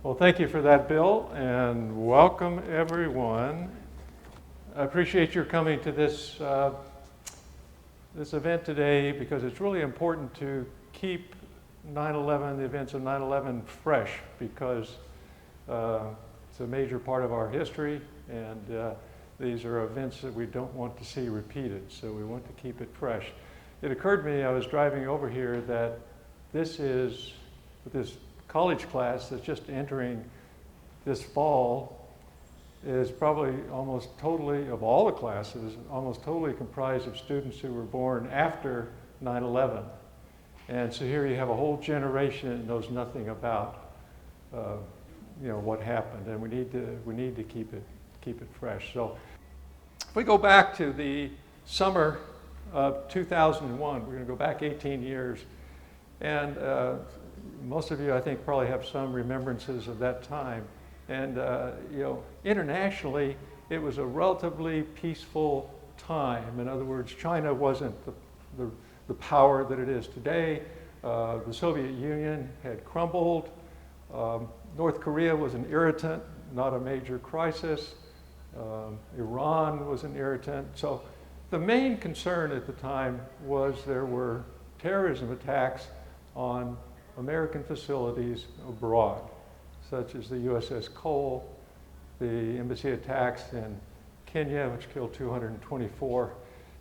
Well, thank you for that, Bill, and welcome everyone. I appreciate your coming to this event today because it's really important to keep 9/11, the events of 9/11 fresh because it's a major part of our history, and these are events that we don't want to see repeated, so we want to keep it fresh. It occurred to me, I was driving over here, that this college class that's just entering this fall is probably almost totally, of all the classes, almost totally comprised of students who were born after 9/11. And so here you have a whole generation that knows nothing about what happened, and we need to keep it fresh. So if we go back to the summer of 2001, we're going to go back 18 years, and most of you, I think, probably have some remembrances of that time. And internationally, it was a relatively peaceful time. In other words, China wasn't the power that it is today. The Soviet Union had crumbled. North Korea was an irritant, not a major crisis. Iran was an irritant. So the main concern at the time was there were terrorism attacks on American facilities abroad, such as the USS Cole, the embassy attacks in Kenya, which killed 224.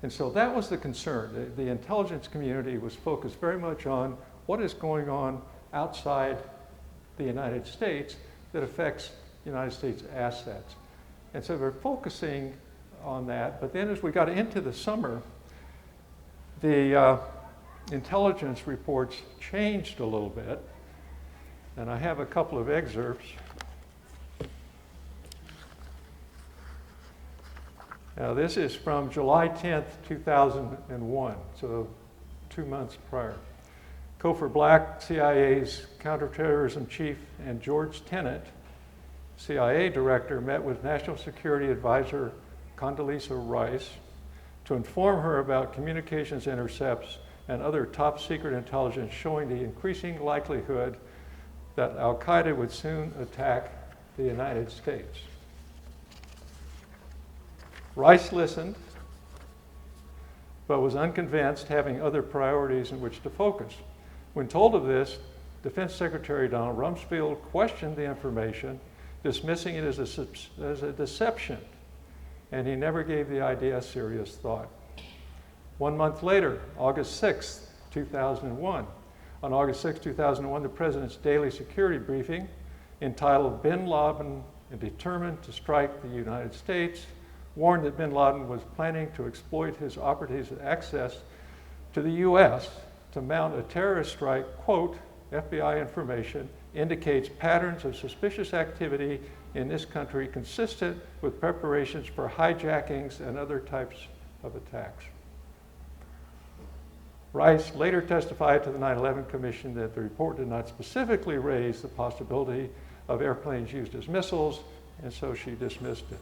And so that was the concern. The intelligence community was focused very much on what is going on outside the United States that affects United States assets. And so we're focusing on that. But then as we got into the summer, the intelligence reports changed a little bit, and I have a couple of excerpts. Now this is from July 10th, 2001, so 2 months prior. Cofer Black, CIA's counterterrorism chief, and George Tenet, CIA director, met with National Security Advisor Condoleezza Rice to inform her about communications intercepts and other top secret intelligence showing the increasing likelihood that Al-Qaeda would soon attack the United States. Rice listened, but was unconvinced, having other priorities in which to focus. When told of this, Defense Secretary Donald Rumsfeld questioned the information, dismissing it as a deception, and he never gave the idea a serious thought. 1 month later, August 6, 2001. On August 6, 2001, the President's daily security briefing, entitled "Bin Laden Determined to Strike the United States," warned that bin Laden was planning to exploit his operatives' access to the U.S. to mount a terrorist strike. Quote, FBI information indicates patterns of suspicious activity in this country consistent with preparations for hijackings and other types of attacks. Rice later testified to the 9/11 Commission that the report did not specifically raise the possibility of airplanes used as missiles, and so she dismissed it.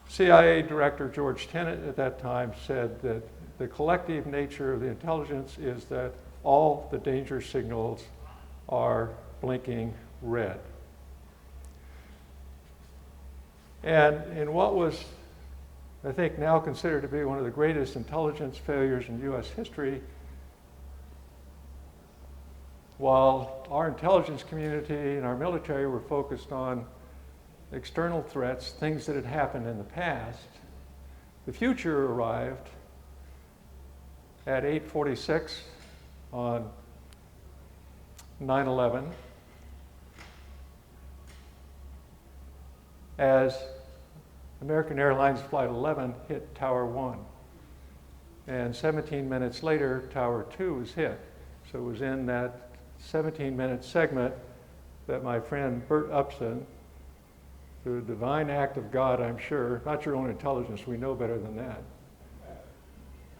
CIA Director George Tenet at that time said that the collective nature of the intelligence is that all the danger signals are blinking red. And in what was, I think, now considered to be one of the greatest intelligence failures in U.S. history, while our intelligence community and our military were focused on external threats, things that had happened in the past, the future arrived at 8:46 on 9/11 as American Airlines Flight 11 hit Tower 1. And 17 minutes later, Tower 2 was hit. So it was in that 17-minute segment that my friend Bert Upson, through a divine act of God, I'm sure, not your own intelligence, we know better than that,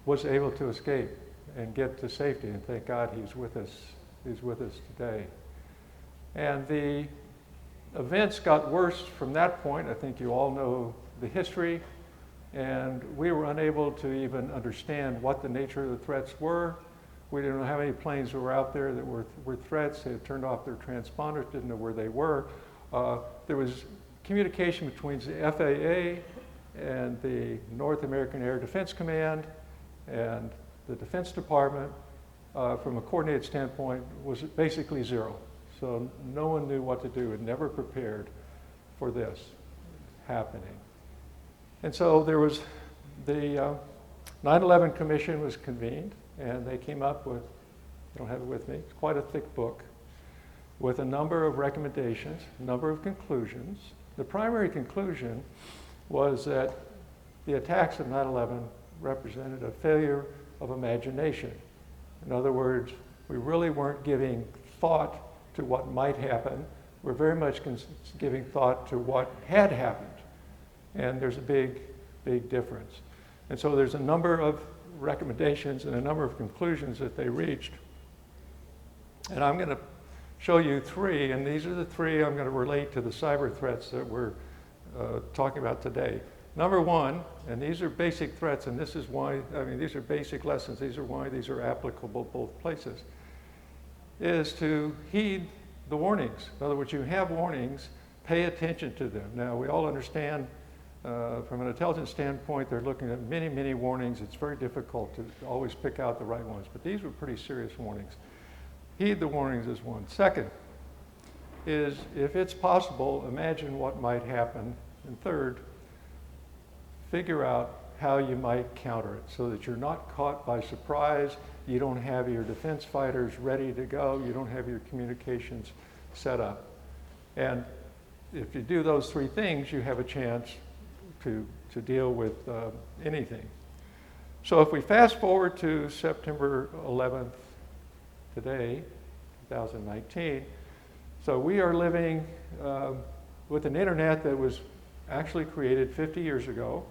was able to escape and get to safety. And thank God he's with us today. And the events got worse from that point. I think you all know the history, and we were unable to even understand what the nature of the threats were. We didn't know how many planes were out there that were threats. They had turned off their transponders, didn't know where they were. There was communication between the FAA and the North American Air Defense Command and the Defense Department, from a coordinated standpoint, was basically zero. So no one knew what to do and never prepared for this happening. And so there was the 9/11 Commission was convened, and they came up with, I don't have it with me, it's quite a thick book, with a number of recommendations, a number of conclusions. The primary conclusion was that the attacks of 9/11 represented a failure of imagination. In other words, we really weren't giving thought to what might happen. We're very much giving thought to what had happened. And there's a big, big difference. And so there's a number of recommendations and a number of conclusions that they reached. And I'm going to show you three, and these are the three I'm going to relate to the cyber threats that we're talking about today. Number one, and these are basic threats, and this is why, I mean, these are basic lessons, these are why these are applicable both places, is to heed the warnings. In other words, you have warnings, pay attention to them. Now, we all understand from an intelligence standpoint, they're looking at many, many warnings. It's very difficult to always pick out the right ones, but these were pretty serious warnings. Heed the warnings is one. Second is, if it's possible, imagine what might happen. And third, figure out how you might counter it so that you're not caught by surprise, you don't have your defense fighters ready to go, you don't have your communications set up. And if you do those three things, you have a chance to deal with anything. So if we fast forward to September 11th, today, 2019, so we are living with an internet that was actually created 50 years ago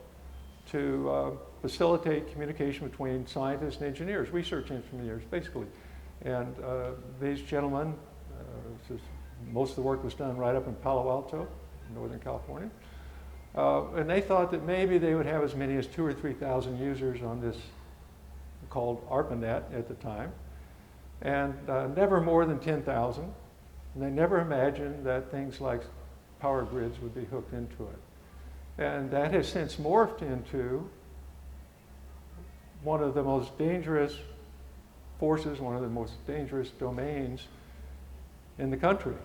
to facilitate communication between scientists and engineers, research engineers, basically. And these gentlemen, most of the work was done right up in Palo Alto, Northern California. And they thought that maybe they would have as many as 2,000 or 3,000 users on this called ARPANET at the time, and never more than 10,000. And they never imagined that things like power grids would be hooked into it. And that has since morphed into one of the most dangerous forces, one of the most dangerous domains in the country.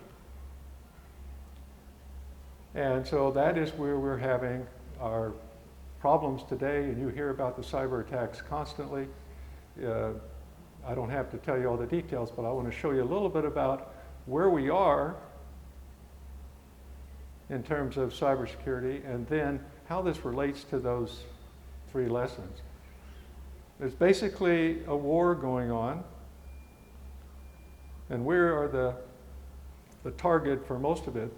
And so that is where we're having our problems today, and you hear about the cyber attacks constantly. I don't have to tell you all the details, but I want to show you a little bit about where we are in terms of cybersecurity, and then how this relates to those three lessons. There's basically a war going on, and we are the target for most of it.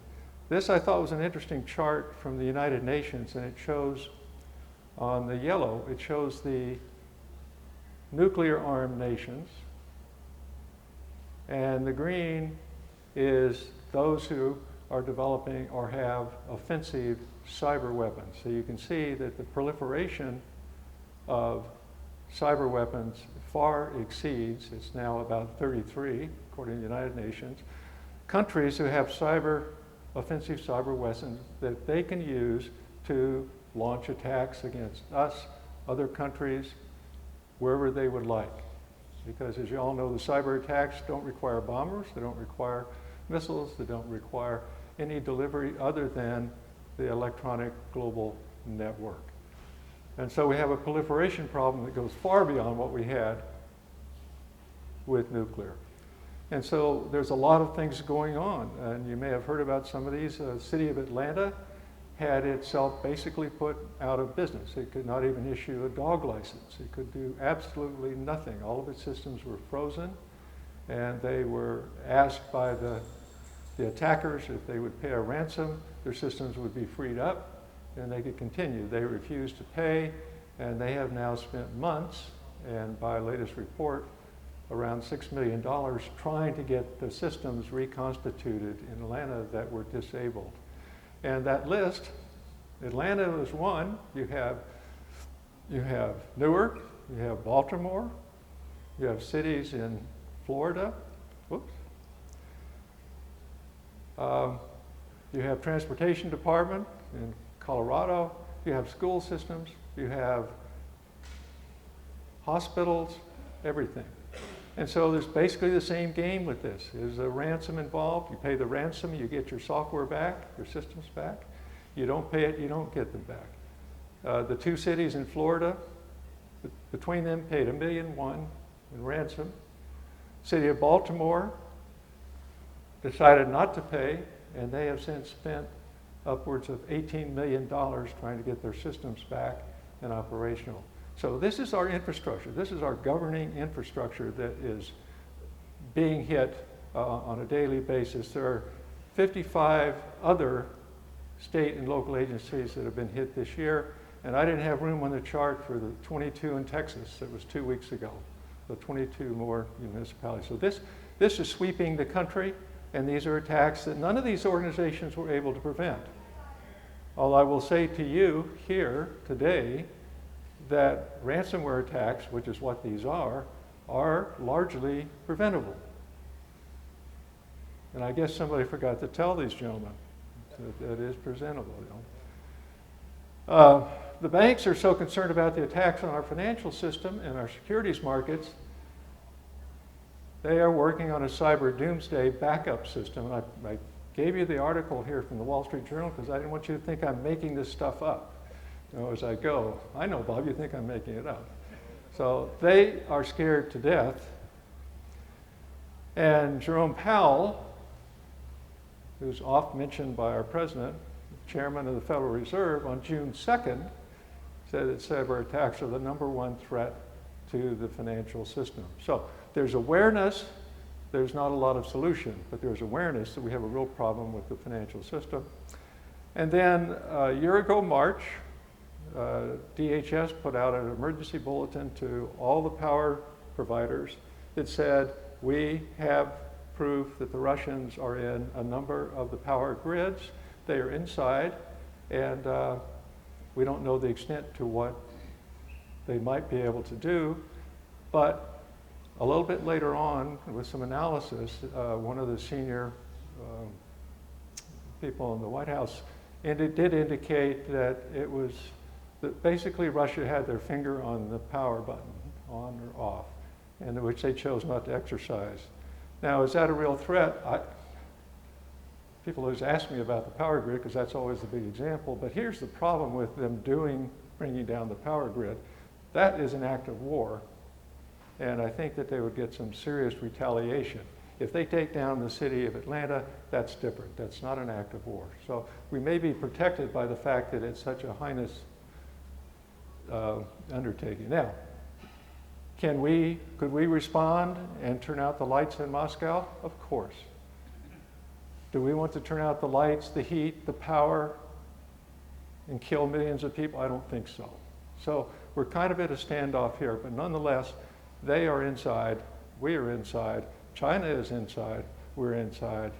This I thought was an interesting chart from the United Nations, and it shows on the yellow, it shows the nuclear-armed nations, and the green is those who are developing or have offensive cyber weapons. So you can see that the proliferation of cyber weapons far exceeds, it's now about 33, according to the United Nations, countries who have offensive cyber weapons that they can use to launch attacks against us, other countries, wherever they would like. Because as you all know, the cyber attacks don't require bombers, they don't require missiles, they don't require any delivery other than the electronic global network. And so we have a proliferation problem that goes far beyond what we had with nuclear. And so there's a lot of things going on, and you may have heard about some of these. The city of Atlanta had itself basically put out of business. It could not even issue a dog license. It could do absolutely nothing. All of its systems were frozen, and they were asked by the attackers if they would pay a ransom, their systems would be freed up, and they could continue. They refused to pay, and they have now spent months, and by latest report, around $6 million trying to get the systems reconstituted in Atlanta that were disabled. And that list, Atlanta was one. You have Newark, you have Baltimore, You have cities in Florida. Whoops. You have transportation department in Colorado. You have school systems. You have hospitals, everything. And so there's basically the same game with this. There's a ransom involved. You pay the ransom, you get your software back, your systems back. You don't pay it, you don't get them back. The two cities in Florida, between them, paid $1.1 million in ransom. City of Baltimore decided not to pay, and they have since spent upwards of $18 million trying to get their systems back and operational. So this is our infrastructure. This is our governing infrastructure that is being hit on a daily basis. There are 55 other state and local agencies that have been hit this year, and I didn't have room on the chart for the 22 in Texas. That was 2 weeks ago. So 22 more municipalities. So this is sweeping the country, and these are attacks that none of these organizations were able to prevent. All I will say to you here today, that ransomware attacks, which is what these are largely preventable. And I guess somebody forgot to tell these gentlemen that it is presentable. The banks are so concerned about the attacks on our financial system and our securities markets, they are working on a cyber doomsday backup system. And I gave you the article here from the Wall Street Journal because I didn't want you to think I'm making this stuff up. As I go, I know, Bob, you think I'm making it up. So they are scared to death. And Jerome Powell, who's oft mentioned by our president, chairman of the Federal Reserve, on June 2nd, said that cyber attacks are the #1 threat to the financial system. So there's awareness. There's not a lot of solution, but there's awareness that we have a real problem with the financial system. And then a year ago, March, DHS put out an emergency bulletin to all the power providers that said, we have proof that the Russians are in a number of the power grids. They are inside, and we don't know the extent to what they might be able to do. But a little bit later on, with some analysis, one of the senior people in the White House did indicate that it was that basically Russia had their finger on the power button, on or off, and which they chose not to exercise. Now, is that a real threat? People always ask me about the power grid because that's always the big example, but here's the problem with them bringing down the power grid. That is an act of war, and I think that they would get some serious retaliation. If they take down the city of Atlanta, that's different. That's not an act of war. So we may be protected by the fact that it's such a heinous undertaking. Now, could we respond and turn out the lights in Moscow? Of course. Do we want to turn out the lights, the heat, the power, and kill millions of people? I don't think so. So we're kind of at a standoff here, but nonetheless, they are inside, we are inside, China is inside, we're inside,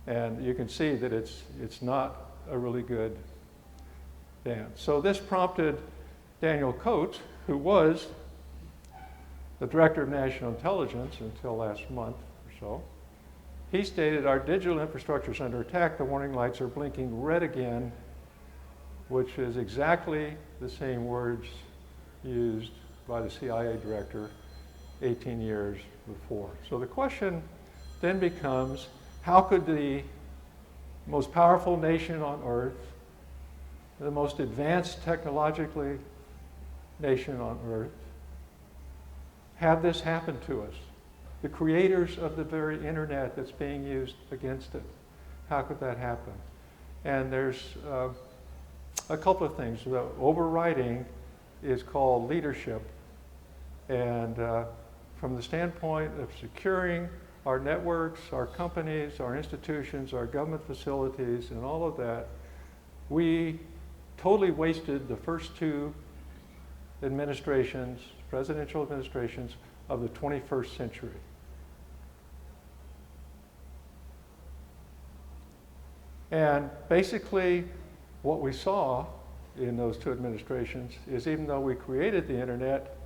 and you can see that it's not a really good dance. So this prompted Daniel Coates, who was the Director of National Intelligence until last month or so. He stated, our digital infrastructure is under attack. The warning lights are blinking red again, which is exactly the same words used by the CIA director 18 years before. So the question then becomes, how could the most powerful nation on earth, the most advanced technologically nation on earth, have this happen to us? The creators of the very internet that's being used against it. How could that happen? And there's a couple of things. The overriding is called leadership. And from the standpoint of securing our networks, our companies, our institutions, our government facilities, and all of that, we totally wasted the first two administrations, presidential administrations of the 21st century. And basically, what we saw in those two administrations is even though we created the internet,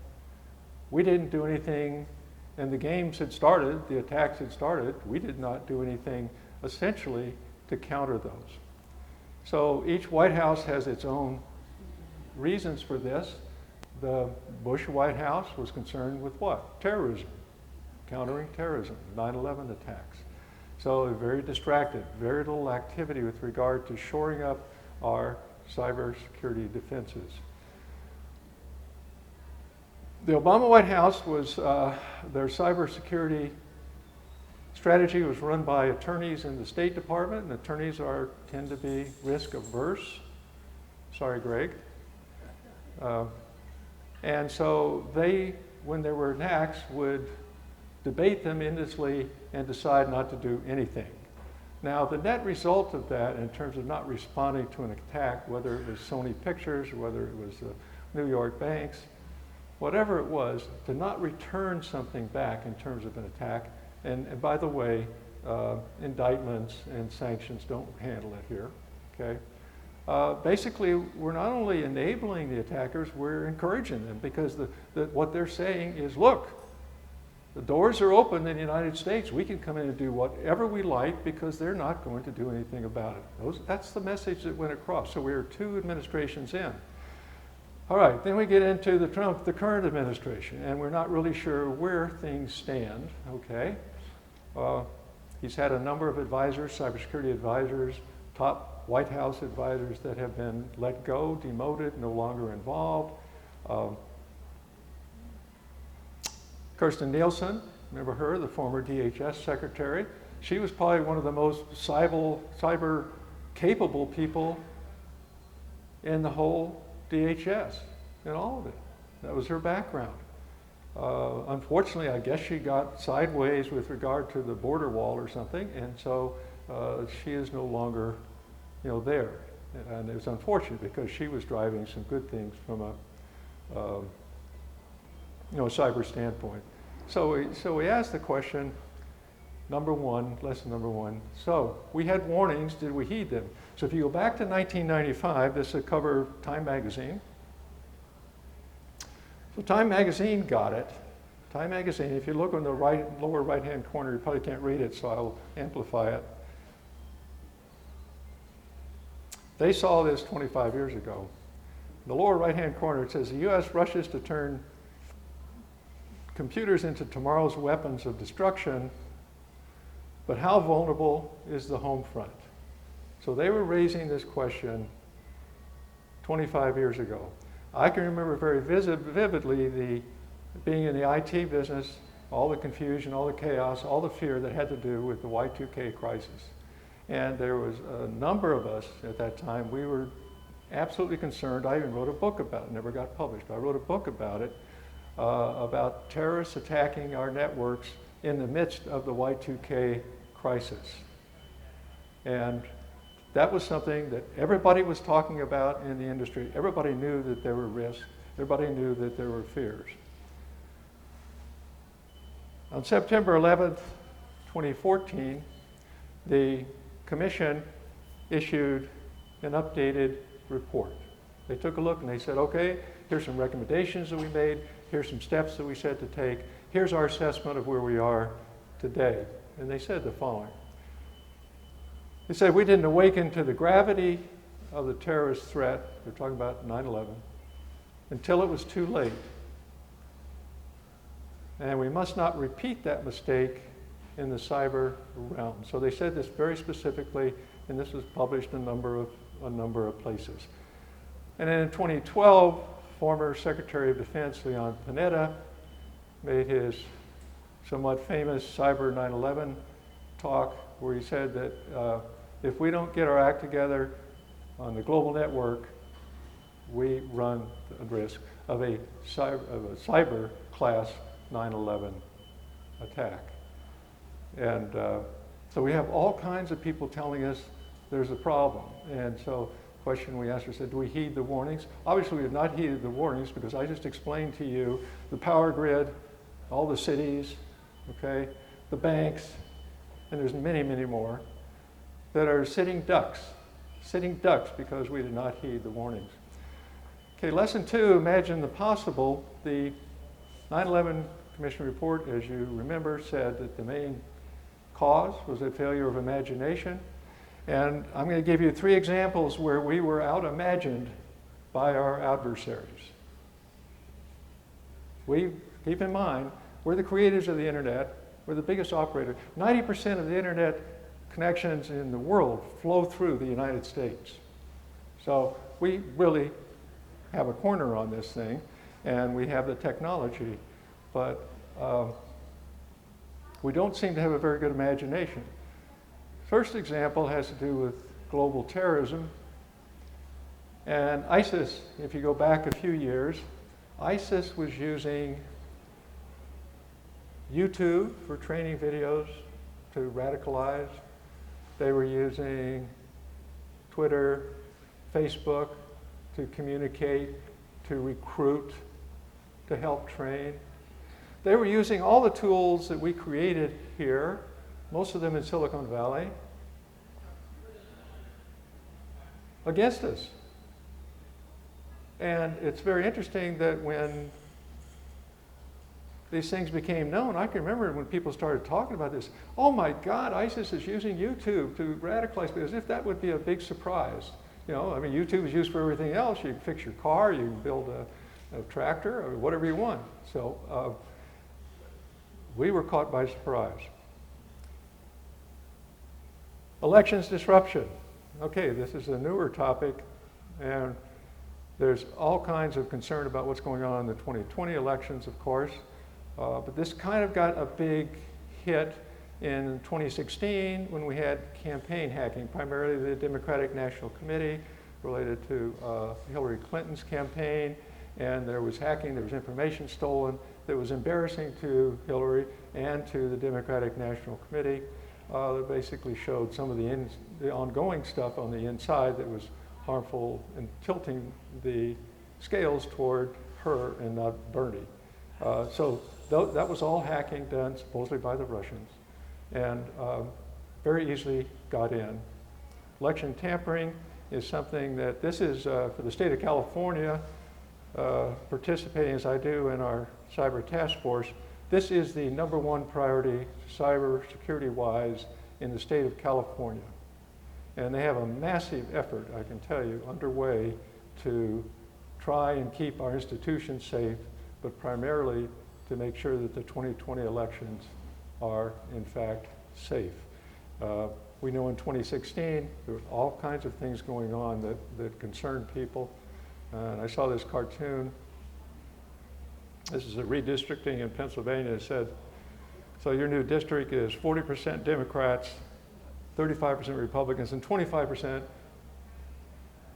We didn't do anything, and the games had started, the attacks had started. We did not do anything essentially to counter those. So each White House has its own reasons for this. The Bush White House was concerned with what? Terrorism, countering terrorism, 9/11 attacks. So they're very distracted, very little activity with regard to shoring up our cybersecurity defenses. The Obama White House was, their cybersecurity strategy was run by attorneys in the State Department, and attorneys tend to be risk averse. Sorry, Greg. And so they, when there were attacks, would debate them endlessly and decide not to do anything. Now, the net result of that, in terms of not responding to an attack, whether it was Sony Pictures, whether it was New York banks, whatever it was, to not return something back in terms of an attack, and by the way, indictments and sanctions don't handle it here, okay? Basically, we're not only enabling the attackers, we're encouraging them, because what they're saying is, look, the doors are open in the United States. We can come in and do whatever we like because they're not going to do anything about it. That's the message that went across. So we are 2 administrations in. All right, then we get into the current administration, and we're not really sure where things stand, okay? He's had a number of advisors, cybersecurity advisors, top White House advisors that have been let go, demoted, no longer involved. Kirstjen Nielsen, remember her, the former DHS secretary? She was probably one of the most cyber capable people in the whole DHS, in all of it. That was her background. Unfortunately, I guess she got sideways with regard to the border wall or something, and so she is no longer, there. And it was unfortunate because she was driving some good things from a cyber standpoint. So we asked the question, lesson number one. So we had warnings, did we heed them? So if you go back to 1995, this is a cover of Time magazine. So Time magazine got it. Time magazine, if you look on the lower right-hand corner, you probably can't read it, so I'll amplify it. They saw this 25 years ago. In the lower right-hand corner, it says, the U.S. rushes to turn computers into tomorrow's weapons of destruction, but how vulnerable is the home front? So they were raising this question 25 years ago. I can remember very vividly being in the IT business, all the confusion, all the chaos, all the fear that had to do with the Y2K crisis. And there was a number of us at that time, we were absolutely concerned. I even wrote a book about it, never got published. I wrote a book about it, about terrorists attacking our networks in the midst of the Y2K crisis. And that was something that everybody was talking about in the industry. Everybody knew that there were risks. Everybody knew that there were fears. On September 11th, 2014, the Commission issued an updated report. They took a look and they said, okay, here's some recommendations that we made. Here's some steps that we said to take. Here's our assessment of where we are today. And they said the following. They said we didn't awaken to the gravity of the terrorist threat, they're talking about 9/11, until it was too late. And we must not repeat that mistake in the cyber realm. So they said this very specifically, and this was published in a number of places. And then in 2012, former Secretary of Defense Leon Panetta made his somewhat famous Cyber 9/11 talk, where he said that if we don't get our act together on the global network, we run the risk of a cyber class 9/11 attack. And so we have all kinds of people telling us there's a problem. And so the question we asked her said, do we heed the warnings? Obviously we have not heeded the warnings because I just explained to you the power grid, all the cities, okay, the banks, and there's many, many more that are sitting ducks because we did not heed the warnings. Okay, lesson 2, imagine the possible. The 9/11 Commission report, as you remember, said that the main cause was a failure of imagination. And I'm going to give you 3 examples where we were out-imagined by our adversaries. Keep in mind, we're the creators of the internet. We're the biggest operator. 90% of the internet connections in the world flow through the United States. So we really have a corner on this thing, and we have the technology, but we don't seem to have a very good imagination. First example has to do with global terrorism. And ISIS, if you go back a few years, ISIS was using YouTube for training videos to radicalize. They were using Twitter, Facebook to communicate, to recruit, to help train. They were using all the tools that we created here, most of them in Silicon Valley, against us. And it's very interesting that when these things became known, I can remember when people started talking about this, oh my God, ISIS is using YouTube to radicalize, as if that would be a big surprise. You know, I mean, YouTube is used for everything else. You can fix your car, you can build a tractor, or whatever you want. So we were caught by surprise. Elections disruption. Okay, this is a newer topic, and there's all kinds of concern about what's going on in the 2020 elections, of course. But this kind of got a big hit in 2016 when we had campaign hacking, primarily the Democratic National Committee related to Hillary Clinton's campaign. And there was hacking, there was information stolen that was embarrassing to Hillary and to the Democratic National Committee. That basically showed some of the ongoing stuff on the inside that was harmful and tilting the scales toward her and not Bernie. So that was all hacking done supposedly by the Russians, and very easily got in. Election tampering is something that this is for the state of California, participating as I do in our cyber task force. This is the #1 priority cyber security-wise in the state of California. And they have a massive effort, I can tell you, underway to try and keep our institutions safe, but primarily to make sure that the 2020 elections are, in fact, safe. We know in 2016, there were all kinds of things going on that concerned people. And I saw this cartoon. This is a redistricting in Pennsylvania. It said, so your new district is 40% Democrats, 35% Republicans, and 25%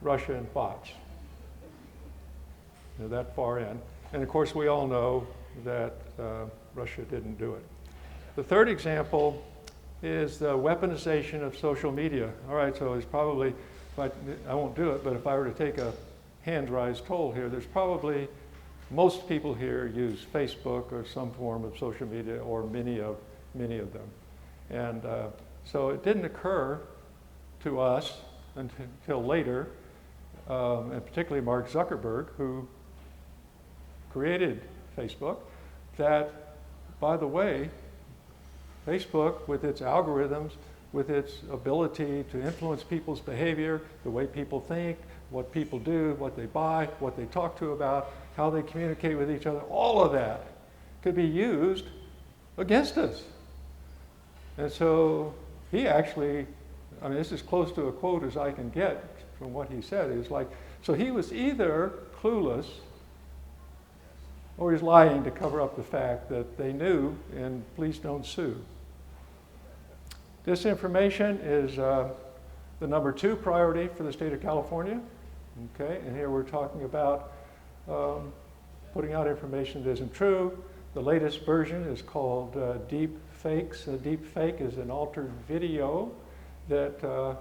Russian bots. You know, that far in. And of course, we all know that Russia didn't do it. The third example is the weaponization of social media. All right, so it's probably, I won't do it, but if I were to take a hand-raised toll here, there's probably, most people here use Facebook or some form of social media, or many of them. And so it didn't occur to us until later, and particularly Mark Zuckerberg, who created Facebook, that, by the way, Facebook, with its algorithms, with its ability to influence people's behavior, the way people think, what people do, what they buy, what they talk to about, how they communicate with each other, all of that could be used against us. And so he actually, I mean, this is close to a quote as I can get from what he said. He was like, so he was either clueless or he's lying to cover up the fact that they knew, and please don't sue. Disinformation is the #2 priority for the state of California. Okay, and here we're talking about putting out information that isn't true. The latest version is called deep fakes. A deep fake is an altered video that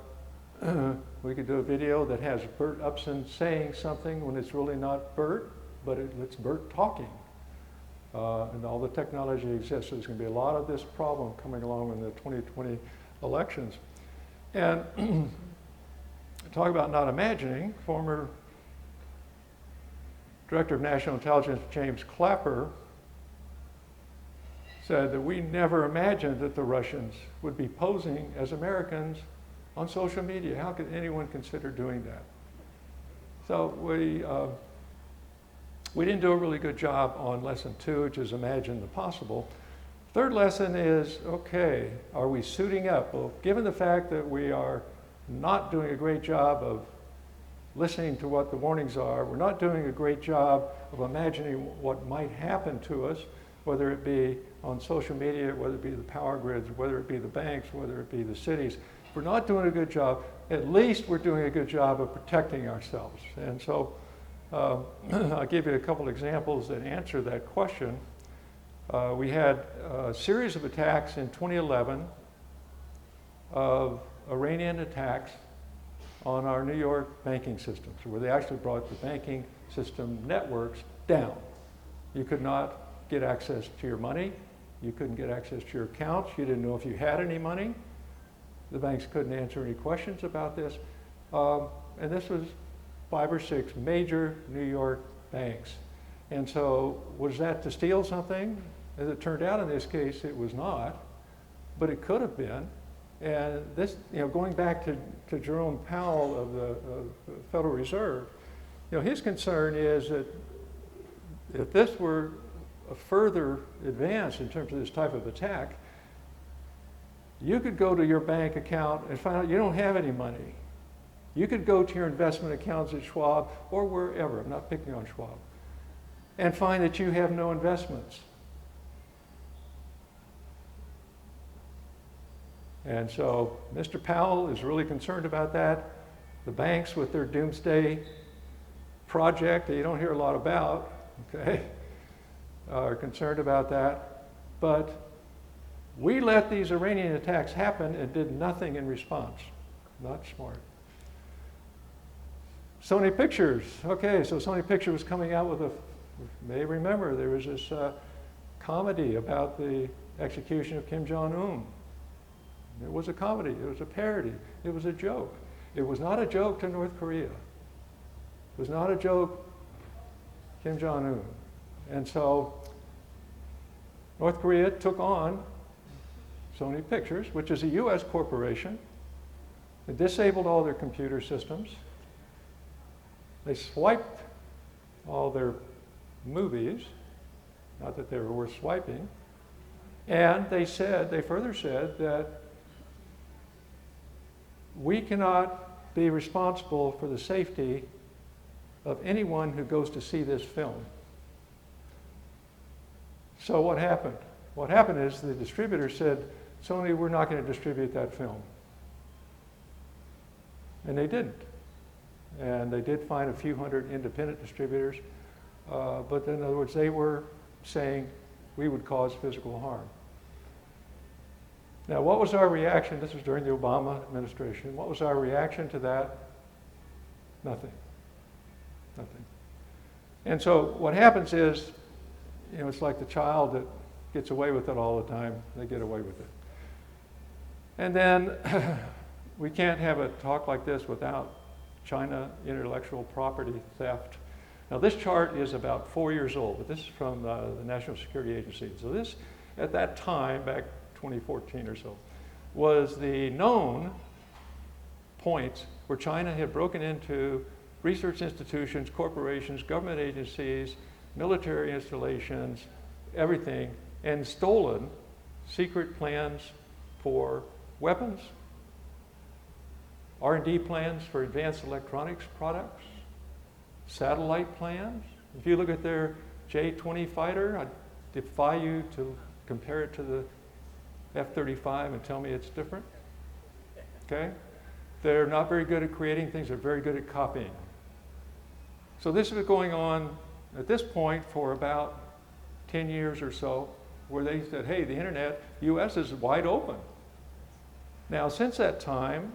we could do a video that has Bert Upson saying something when it's really not Bert, but it's Bert talking. And all the technology exists. So there's going to be a lot of this problem coming along in the 2020 elections. And talk about not imagining, former Director of National Intelligence James Clapper said that we never imagined that the Russians would be posing as Americans on social media. How could anyone consider doing that? So we didn't do a really good job on lesson 2, which is imagine the possible. Third lesson is, okay, are we suiting up? Well, given the fact that we are not doing a great job of listening to what the warnings are, we're not doing a great job of imagining what might happen to us, whether it be on social media, whether it be the power grids, whether it be the banks, whether it be the cities. We're not doing a good job. At least we're doing a good job of protecting ourselves. And so I'll give you a couple examples that answer that question. We had a series of attacks in 2011 of Iranian attacks on our New York banking systems, where they actually brought the banking system networks down. You could not get access to your money. You couldn't get access to your accounts. You didn't know if you had any money. The banks couldn't answer any questions about this. And this was 5 or 6 major New York banks. And so was that to steal something? As it turned out in this case, it was not, but it could have been. And this, going back to Jerome Powell of the Federal Reserve, his concern is that if this were a further advance in terms of this type of attack, you could go to your bank account and find out you don't have any money. You could go to your investment accounts at Schwab or wherever, I'm not picking on Schwab, and find that you have no investments. And so Mr. Powell is really concerned about that. The banks with their doomsday project that you don't hear a lot about, okay, are concerned about that. But we let these Iranian attacks happen and did nothing in response. Not smart. Sony Pictures. Okay, so Sony Pictures was coming out with you may remember, there was this comedy about the execution of Kim Jong-un. It was a comedy. It was a parody. It was a joke. It was not a joke to North Korea. It was not a joke Kim Jong-un. And so North Korea took on Sony Pictures, which is a US corporation. They disabled all their computer systems. They swiped all their movies, not that they were worth swiping. And they further said that we cannot be responsible for the safety of anyone who goes to see this film. So what happened? What happened is the distributor said, Sony, we're not going to distribute that film. And they didn't. And they did find a few hundred independent distributors, but in other words, they were saying we would cause physical harm. Now, what was our reaction? This was during the Obama administration. What was our reaction to that? Nothing. Nothing. And so what happens is, it's like the child that gets away with it all the time. They get away with it. And then we can't have a talk like this without China intellectual property theft. Now, this chart is about 4 years old, but this is from the National Security Agency. So this, at that time, back 2014 or so, was the known points where China had broken into research institutions, corporations, government agencies, military installations, everything, and stolen secret plans for weapons, R&D plans for advanced electronics products, satellite plans. If you look at their J-20 fighter, I defy you to compare it to the F-35 and tell me it's different. Okay? They're not very good at creating things, they're very good at copying. So this was going on at this point for about 10 years or so, where they said, hey, the internet, US is wide open. Now, since that time,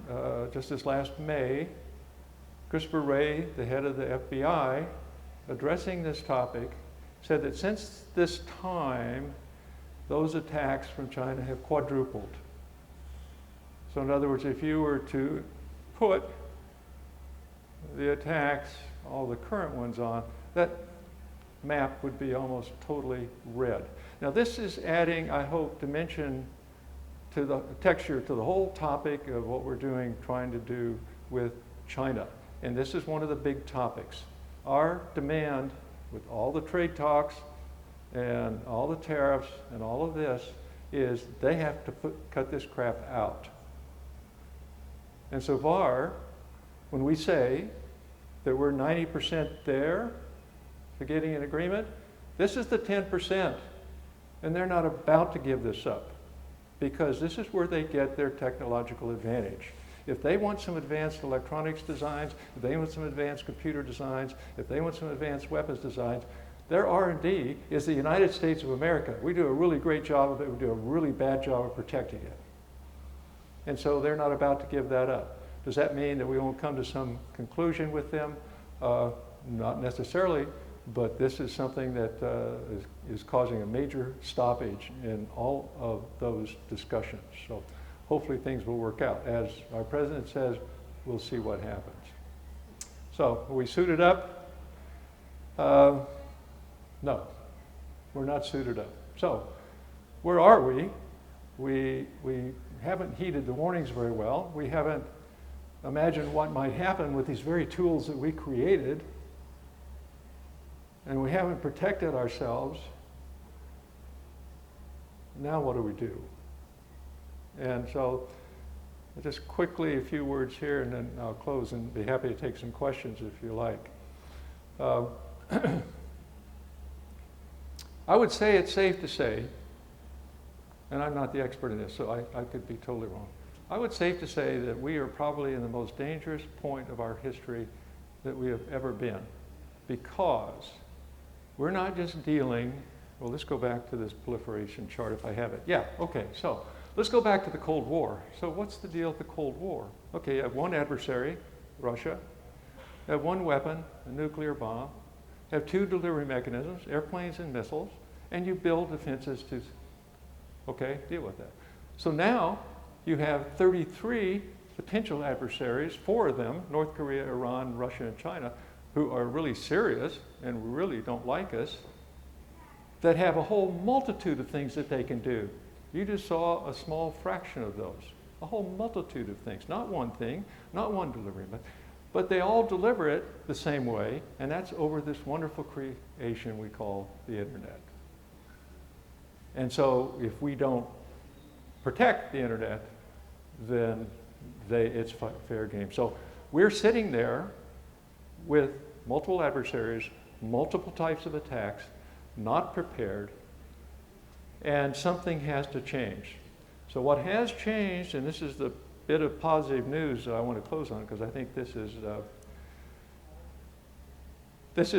just this last May, Christopher Wray, the head of the FBI, addressing this topic, said that since this time, those attacks from China have quadrupled. So in other words, if you were to put the attacks, all the current ones on, that map would be almost totally red. Now this is adding, I hope, dimension to the texture to the whole topic of what we're doing, trying to do with China. And this is one of the big topics. Our demand with all the trade talks and all the tariffs and all of this is they have to cut this crap out. And so far, when we say that we're 90% there to getting an agreement, this is the 10%. And they're not about to give this up because this is where they get their technological advantage. If they want some advanced electronics designs, if they want some advanced computer designs, if they want some advanced weapons designs, their R&D is the United States of America. We do a really great job of it. We do a really bad job of protecting it. And so they're not about to give that up. Does that mean that we won't come to some conclusion with them? Not necessarily, but this is something that is causing a major stoppage in all of those discussions. So hopefully things will work out. As our president says, we'll see what happens. So are we suited up? No, we're not suited up. So where are we? We haven't heeded the warnings very well. We haven't imagined what might happen with these very tools that we created. And we haven't protected ourselves. Now what do we do? And so just quickly a few words here and then I'll close and be happy to take some questions if you like. I would say it's safe to say, and I'm not the expert in this, so I could be totally wrong. I would safe to say that we are probably in the most dangerous point of our history that we have ever been, because we're not just dealing, well, let's go back to this proliferation chart if I have it. Yeah, okay, so let's go back to the Cold War. So what's the deal with the Cold War? Okay, you have one adversary, Russia, you have one weapon, a nuclear bomb, you have two delivery mechanisms, airplanes and missiles, and you build defenses to, okay, deal with that. So now you have 33 potential adversaries, 4 of them, North Korea, Iran, Russia, and China, who are really serious and really don't like us, that have a whole multitude of things that they can do. You just saw a small fraction of those, a whole multitude of things, not one thing, not one delivery, but they all deliver it the same way, and that's over this wonderful creation we call the internet. And so if we don't protect the internet, then it's fair game. So we're sitting there with multiple adversaries, multiple types of attacks, not prepared, and something has to change. So what has changed, and this is the bit of positive news that I want to close on, because I think this is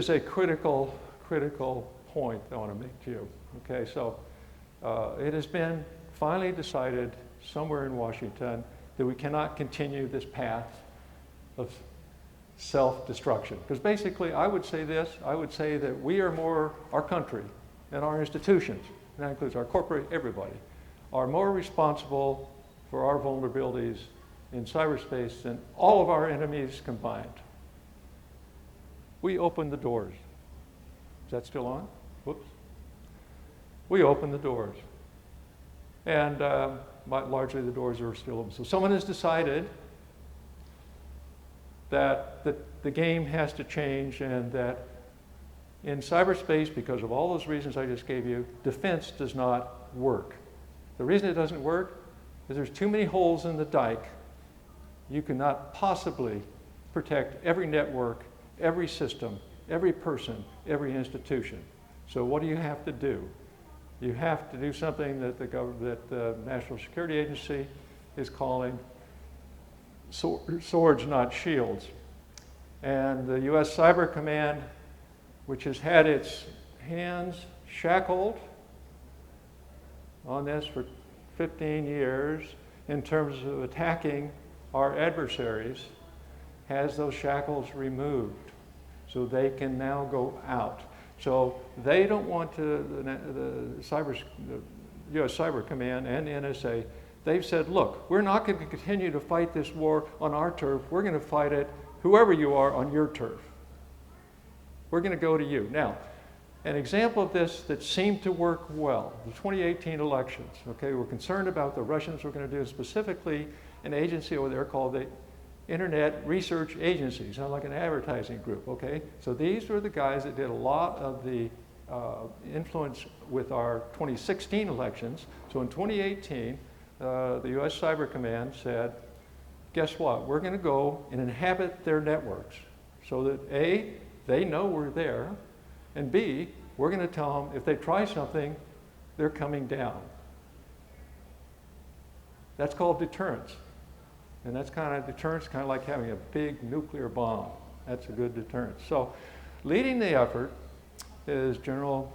a critical point I want to make to you. Okay, so it has been finally decided somewhere in Washington that we cannot continue this path of self-destruction. Because basically, I would say this, I would say that we are more, our country and our institutions, and that includes our corporate, everybody, are more responsible for our vulnerabilities in cyberspace than all of our enemies combined. We opened the doors. Is that still on? Whoops. We opened the doors. And largely the doors are still open. So someone has decided that the game has to change, and that in cyberspace, because of all those reasons I just gave you, defense does not work. The reason it doesn't work is there's too many holes in the dike. You cannot possibly protect every network, every system, every person, every institution. So what do you have to do? You have to do something that the National Security Agency is calling swords, not shields. And the U.S. Cyber Command, which has had its hands shackled on this for 15 years in terms of attacking our adversaries, has those shackles removed so they can now go out. So they don't want to, the U.S. Cyber Command and the NSA, they've said, look, we're not going to continue to fight this war on our turf. We're going to fight it, whoever you are, on your turf. We're going to go to you. Now, An example of this that seemed to work well, the 2018 elections. Okay, we're concerned about the Russians were going to do specifically an agency over there called the Internet Research Agency, sound like an advertising group, okay? So these were the guys that did a lot of the influence with our 2016 elections. So in 2018, the US Cyber Command said, guess what? We're going to go and inhabit their networks so that A, they know we're there, and B, we're going to tell them if they try something, they're coming down. That's called deterrence. And that's kind of deterrence, kind of like having a big nuclear bomb. That's a good deterrence. So leading the effort is General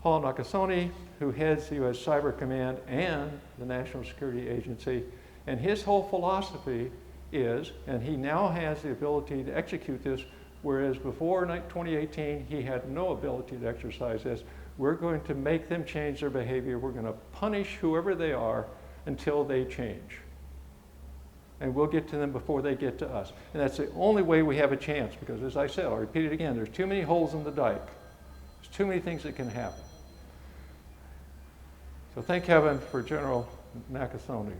Paul Nakasone, who heads the US Cyber Command and the National Security Agency. And his whole philosophy is, and he now has the ability to execute this, whereas before 2018, he had no ability to exercise this. We're going to make them change their behavior. We're going to punish whoever they are until they change. And we'll get to them before they get to us. And that's the only way we have a chance, because as I said, I'll repeat it again, there's too many holes in the dike. There's too many things that can happen. So thank heaven for General Nakasone.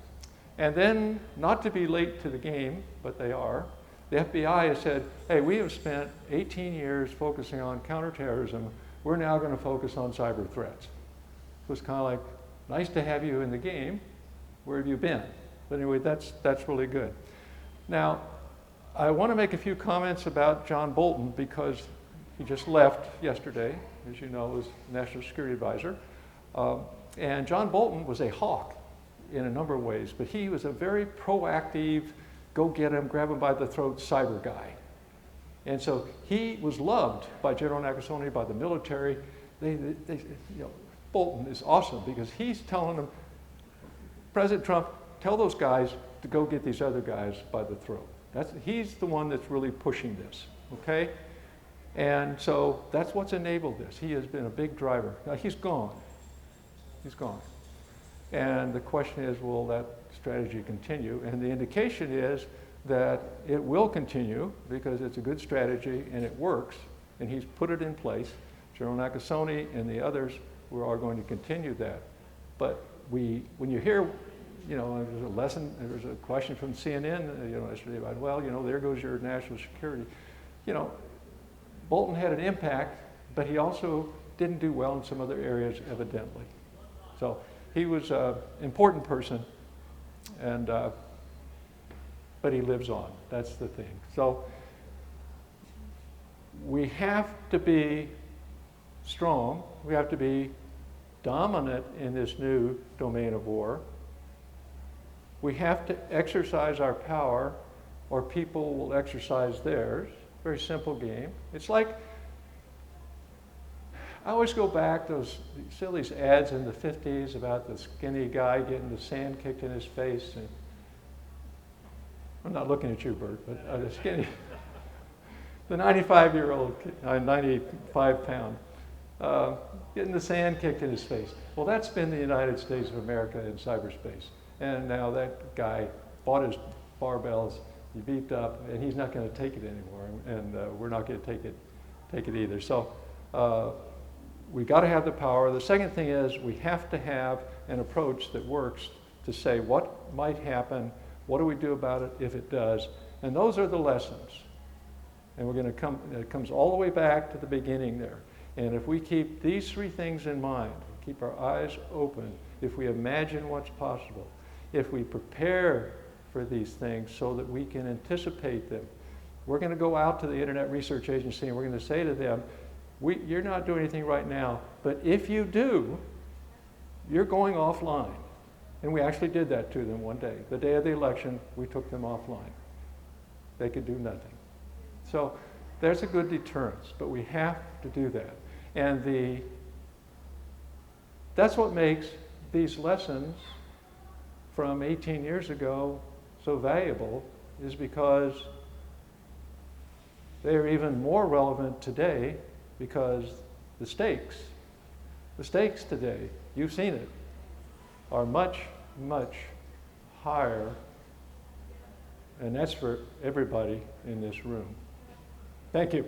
And then, not to be late to the game, but they are, the FBI has said, hey, we have spent 18 years focusing on counterterrorism. We're now going to focus on cyber threats. So it's kind of like, nice to have you in the game. Where have you been? But anyway, that's really good. Now, I want to make a few comments about John Bolton because he just left yesterday, as you know, as National Security Advisor. And John Bolton was a hawk in a number of ways, but he was a very proactive, go get him, grab him by the throat cyber guy. And so he was loved by General Nakasone, by the military. Bolton is awesome because he's telling them, President Trump, tell those guys to go get these other guys by the throat. He's the one that's really pushing this, okay? And so that's what's enabled this. He has been a big driver. Now he's gone. He's gone. And the question is, will that strategy continue? And the indication is that it will continue because it's a good strategy and it works, and he's put it in place. General Nakasone and the others, we are going to continue that. But when you hear, there's a lesson, there's a question from CNN, yesterday about, well, there goes your national security. Bolton had an impact, but he also didn't do well in some other areas, evidently. So he was an important person, and but he lives on. That's the thing. So we have to be strong. We have to be dominant in this new domain of war. We have to exercise our power, or people will exercise theirs. Very simple game. It's like, I always go back, you see these ads in the 50s about the skinny guy getting the sand kicked in his face. And I'm not looking at you, Bert, but the skinny, the 95-year-old, 95-pound, getting the sand kicked in his face. Well, that's been the United States of America in cyberspace. And now that guy bought his barbells, he beefed up, and he's not going to take it anymore, and we're not going to take it either. So we got to have the power. The second thing is we have to have an approach that works to say what might happen, what do we do about it if it does, and those are the lessons. And we're going to it comes all the way back to the beginning there. And if we keep these three things in mind, keep our eyes open, if we imagine what's possible, if we prepare for these things so that we can anticipate them, we're going to go out to the Internet Research Agency and we're going to say to them, you're not doing anything right now, but if you do, you're going offline. And we actually did that to them one day. The day of the election, we took them offline. They could do nothing. So there's a good deterrence, but we have to do that. And that's what makes these lessons from 18 years ago so valuable, is because they're even more relevant today, because the stakes today, you've seen it, are much, much higher, and that's for everybody in this room. Thank you.